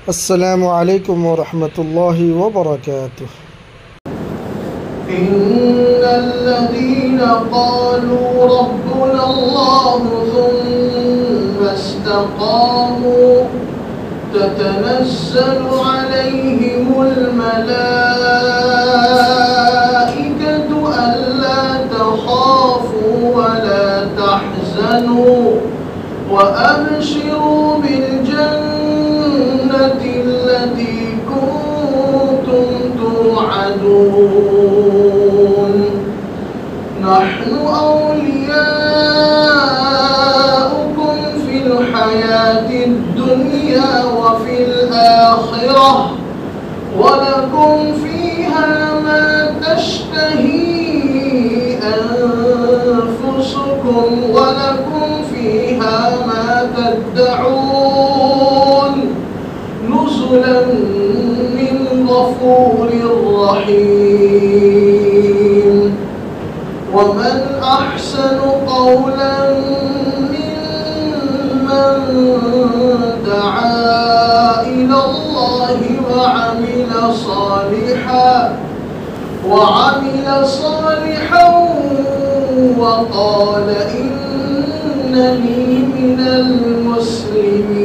السلام عليكم ورحمة الله وبركاته. إن الذين قالوا ربنا الله ثم استقاموا تتنزل عليهم الملائكة ألا تخافوا ولا تحزنوا وأبشروا بالجنة التي كنتم توعدون نحن أولياؤكم في الحياة الدنيا وفي الآخرة ولكم فيها ما تشتهي أنفسكم ولكم فيها ما تدعون نزلا من غفور رحيم. ومن أحسن قولا ممن دعا إلى الله وعمل صالحا وقال إنني من المسلمين.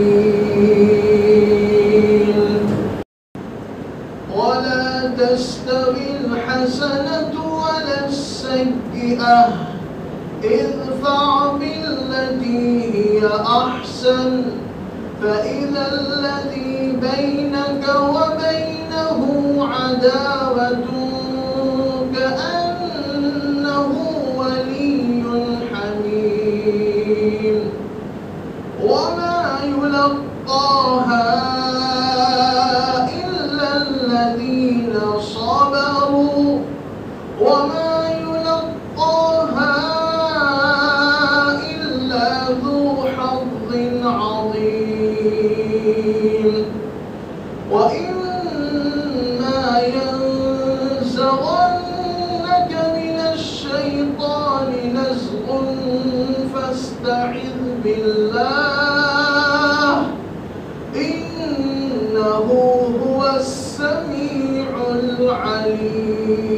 ولا تستوي الحسنة ولا السيئة ادفع بالتي هي أحسن فإذا الذي بينك وبينه عداوة كأنه ولي حميم وما يلقاها إلا الذين صبروا وما يلقاها إلا ذو حظ عظيم. وإما ينزغنك من الشيطان نزغ فاستعذ بالله إنه هو السميع العليم.